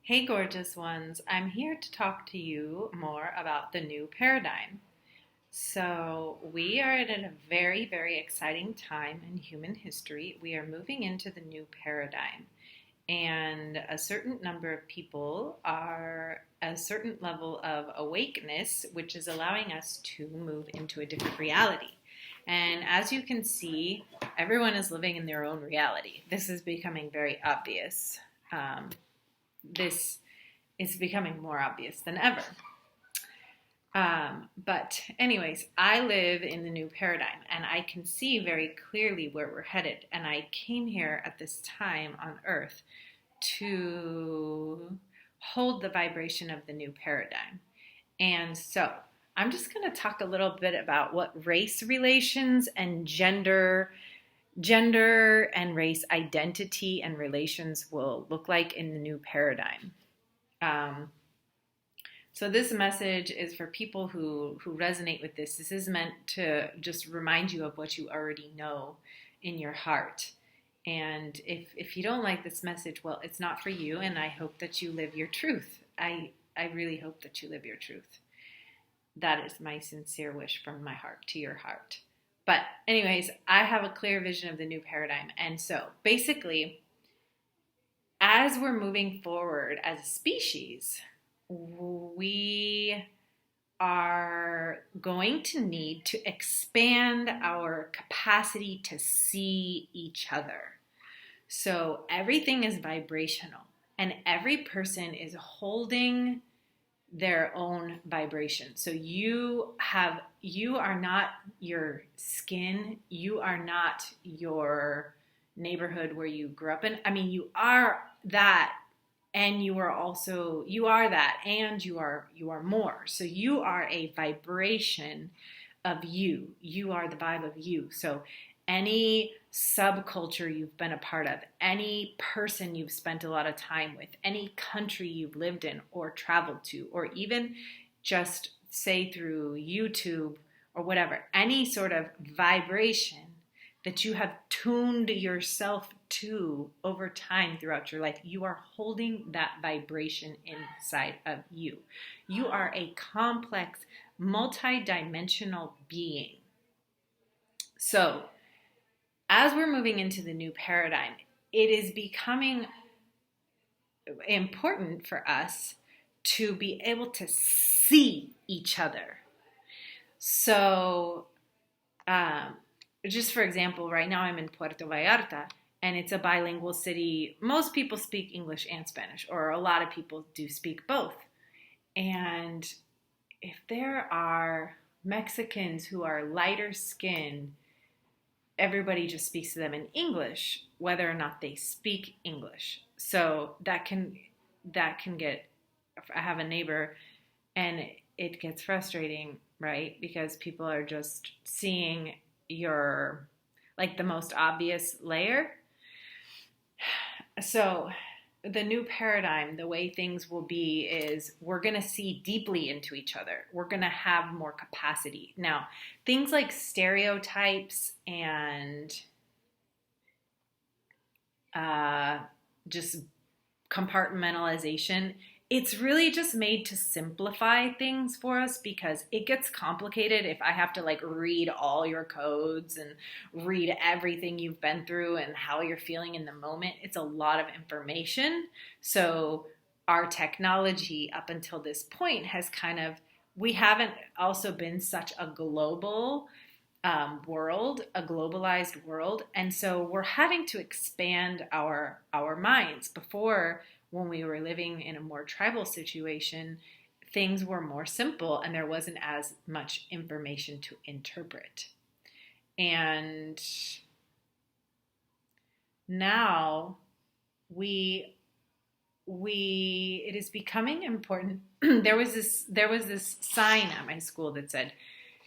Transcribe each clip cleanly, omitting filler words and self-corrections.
Hey, gorgeous ones. I'm here to talk to you more about the new paradigm. So, we are at a very, very exciting time in human history. We are moving into the new paradigm, and a certain number of people are a certain level of awakeness, which is allowing us to move into a different reality. And as you can see, everyone is living in their own reality. This is becoming very obvious. This is becoming more obvious than ever. But, anyways, I live in the new paradigm and I can see very clearly where we're headed. And I came here at this time on Earth to hold the vibration of the new paradigm. And so, I'm just going to talk a little bit about what race relations and gender and race identity and relations will look like in the new paradigm. So this message is for people who resonate with this. This is meant to just remind you of what you already know in your heart. And if you don't like this message, well, it's not for you, and I hope that you live your truth. I really hope that you live your truth. That is my sincere wish from my heart to your heart. But anyways, I have a clear vision of the new paradigm. And so basically, as we're moving forward as a species, we are going to need to expand our capacity to see each other. So everything is vibrational, and every person is holding their own vibration. So you are not your skin, you are not your neighborhood where you grew up in. I mean, you are that, and you are that, and you are more. So you are a vibration of you. You are the vibe of you. So any subculture you've been a part of, any person you've spent a lot of time with, any country you've lived in or traveled to, or even just say through YouTube or whatever, any sort of vibration that you have tuned yourself to over time throughout your life, you are holding that vibration inside of you. You are a complex, multi-dimensional being. So, as we're moving into the new paradigm, it is becoming important for us to be able to see each other. So, just for example, right now I'm in Puerto Vallarta, and it's a bilingual city. Most people speak English and Spanish, or a lot of people do speak both. And if there are Mexicans who are lighter skinned, everybody just speaks to them in English, whether or not they speak English. So that can get, I have a neighbor, and it gets frustrating, right? Because people are just seeing your, like, the most obvious layer. So the new paradigm, the way things will be is we're going to see deeply into each other. We're going to have more capacity. Now, things like stereotypes and just compartmentalization, it's really just made to simplify things for us, because it gets complicated if I have to like read all your codes and read everything you've been through and how you're feeling in the moment. It's a lot of information. So our technology up until this point has we haven't also been such a global world, a globalized world. And so we're having to expand our minds. Before, when we were living in a more tribal situation, things were more simple and there wasn't as much information to interpret. And now it is becoming important. There was this sign at my school that said,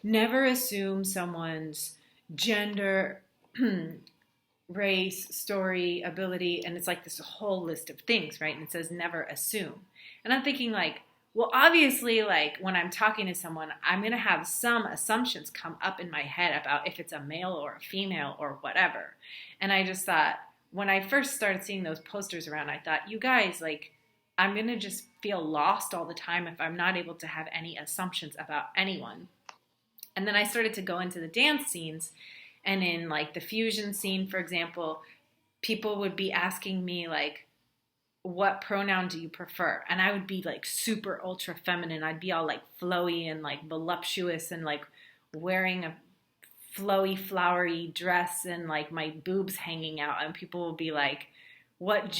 never assume someone's gender, race, story, ability, and it's like this whole list of things, right? And it says never assume. And I'm thinking, like, well, obviously, like, when I'm talking to someone, I'm going to have some assumptions come up in my head about if it's a male or a female or whatever. And I just thought, when I first started seeing those posters around, I thought, you guys, like, I'm going to just feel lost all the time if I'm not able to have any assumptions about anyone. And then I started to go into the dance scenes, and in like the fusion scene, for example, people would be asking me like, what pronoun do you prefer? And I would be like super ultra feminine. I'd be all like flowy and like voluptuous and like wearing a flowy, flowery dress and like my boobs hanging out. And people will be like, what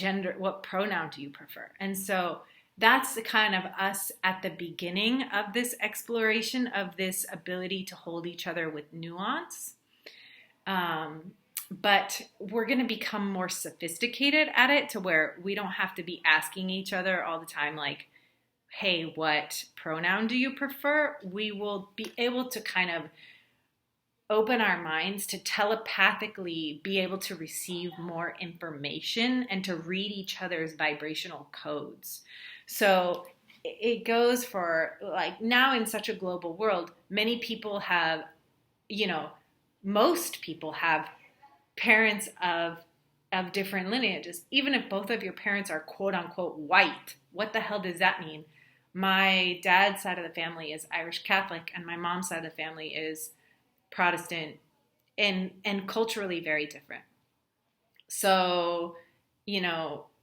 pronoun do you prefer? And so that's the kind of us at the beginning of this exploration of this ability to hold each other with nuance. But we're going to become more sophisticated at it to where we don't have to be asking each other all the time, like, hey, what pronoun do you prefer? We will be able to kind of open our minds to telepathically be able to receive more information and to read each other's vibrational codes. So it goes for like now in such a global world, many people have, most people have parents of different lineages. Even if both of your parents are quote unquote white, what the hell does that mean? My dad's side of the family is Irish Catholic and my mom's side of the family is Protestant, and culturally very different. So, and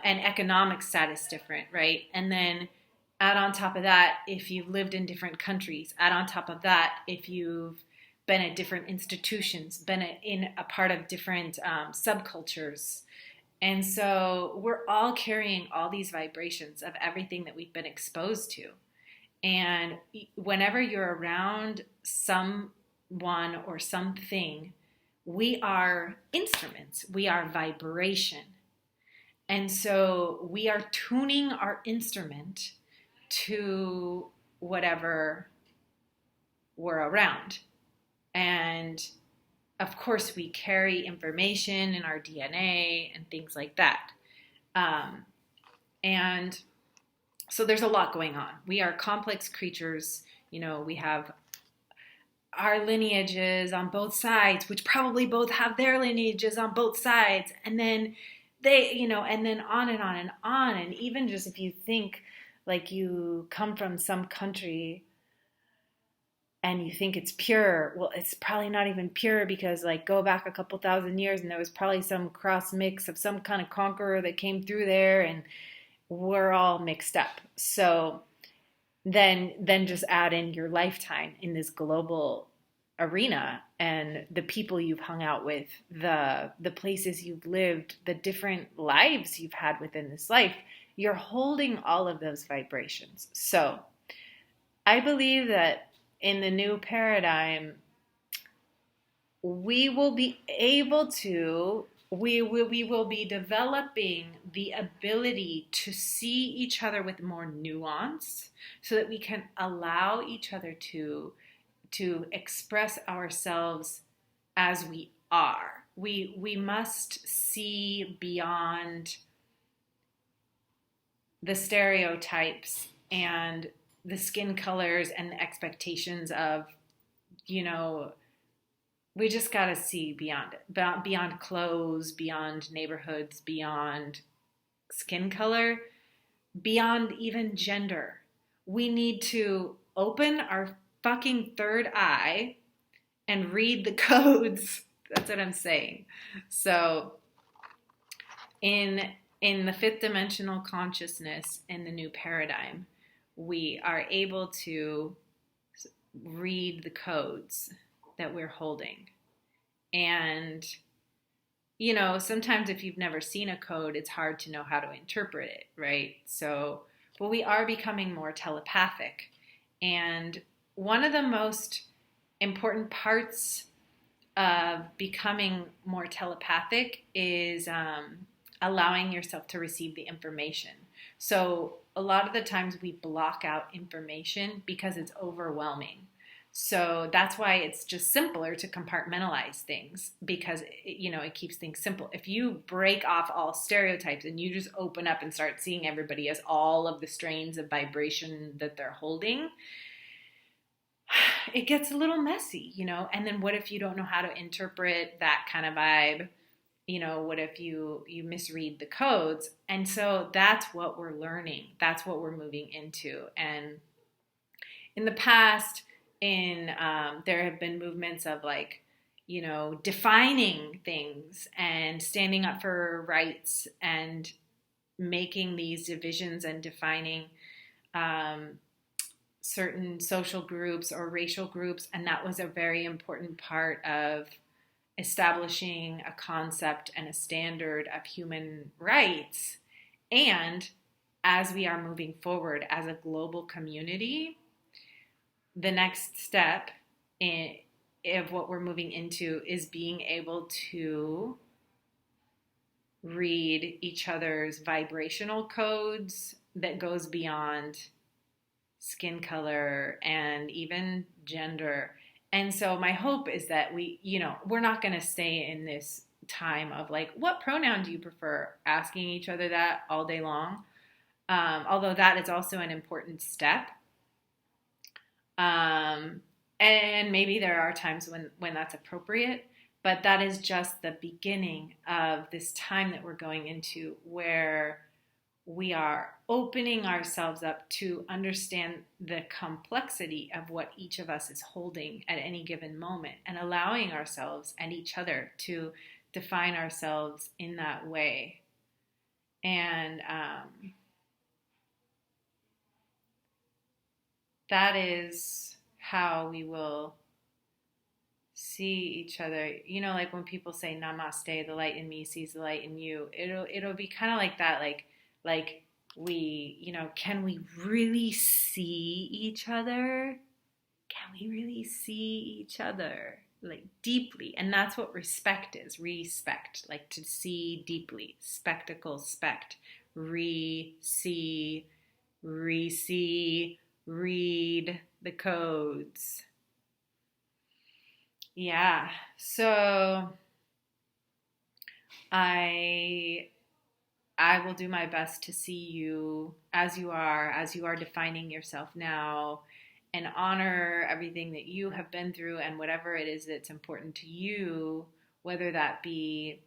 economic status different, right? And then add on top of that, if you've lived in different countries, add on top of that, if you've been at different institutions, been in a part of different subcultures. And so we're all carrying all these vibrations of everything that we've been exposed to. And whenever you're around someone or something, we are instruments, we are vibration. And so we are tuning our instrument to whatever we're around. And of course, we carry information in our DNA and things like that. And so there's a lot going on. We are complex creatures. We have our lineages on both sides, which probably both have their lineages on both sides. And then and then on and on and on. And even just if you think like you come from some country and you think it's pure, well, it's probably not even pure because like go back a couple thousand years and there was probably some cross mix of some kind of conqueror that came through there and we're all mixed up. So then just add in your lifetime in this global arena and the people you've hung out with, the places you've lived, the different lives you've had within this life. You're holding all of those vibrations. So I believe that in the new paradigm, we will be developing the ability to see each other with more nuance so that we can allow each other to express ourselves as we are. We must see beyond the stereotypes and the skin colors and the expectations of, we just got to see beyond it, beyond clothes, beyond neighborhoods, beyond skin color, beyond even gender. We need to open our fucking third eye and read the codes. That's what I'm saying. So in the fifth dimensional consciousness in the new paradigm, we are able to read the codes that we're holding. And, sometimes if you've never seen a code, it's hard to know how to interpret it, right? So, but we are becoming more telepathic. And one of the most important parts of becoming more telepathic is allowing yourself to receive the information. So a lot of the times we block out information because it's overwhelming. So that's why it's just simpler to compartmentalize things because, it keeps things simple. If you break off all stereotypes and you just open up and start seeing everybody as all of the strains of vibration that they're holding, it gets a little messy, And then what if you don't know how to interpret that kind of vibe? what if you misread the codes? And so that's what we're learning. That's what we're moving into. And in the past, there have been movements of like, defining things and standing up for rights and making these divisions and defining certain social groups or racial groups. And that was a very important part of establishing a concept and a standard of human rights. And as we are moving forward as a global community, the next step of what we're moving into is being able to read each other's vibrational codes that goes beyond skin color and even gender. And so my hope is that we're not going to stay in this time of like, what pronoun do you prefer? Asking each other that all day long. Although that is also an important step. And maybe there are times when that's appropriate, but that is just the beginning of this time that we're going into where we are opening ourselves up to understand the complexity of what each of us is holding at any given moment and allowing ourselves and each other to define ourselves in that way. And that is how we will see each other. Like when people say namaste, the light in me sees the light in you, it'll be kind of like that, like we, can we really see each other? Can we really see each other like deeply? And that's what respect is. Respect, like to see deeply. Spectacle, spect. Re-see, read the codes. Yeah. So I will do my best to see you as you are defining yourself now, and honor everything that you have been through and whatever it is that's important to you, whether that be,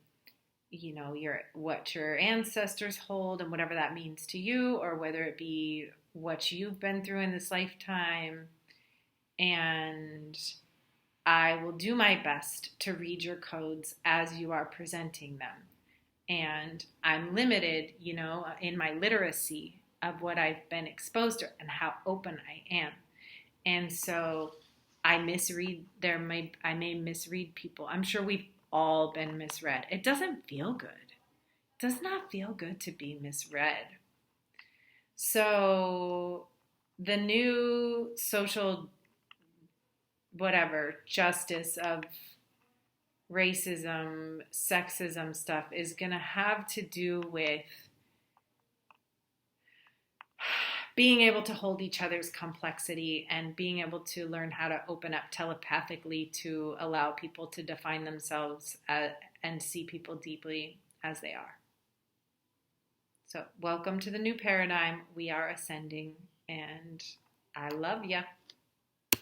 what your ancestors hold and whatever that means to you, or whether it be what you've been through in this lifetime. And I will do my best to read your codes as you are presenting them. And I'm limited, in my literacy of what I've been exposed to and how open I am. And so I may misread people. I'm sure we've all been misread. It doesn't feel good. It does not feel good to be misread. So the new social justice of racism, sexism stuff is going to have to do with being able to hold each other's complexity and being able to learn how to open up telepathically to allow people to define themselves and see people deeply as they are. So welcome to the new paradigm. We are ascending, and I love ya.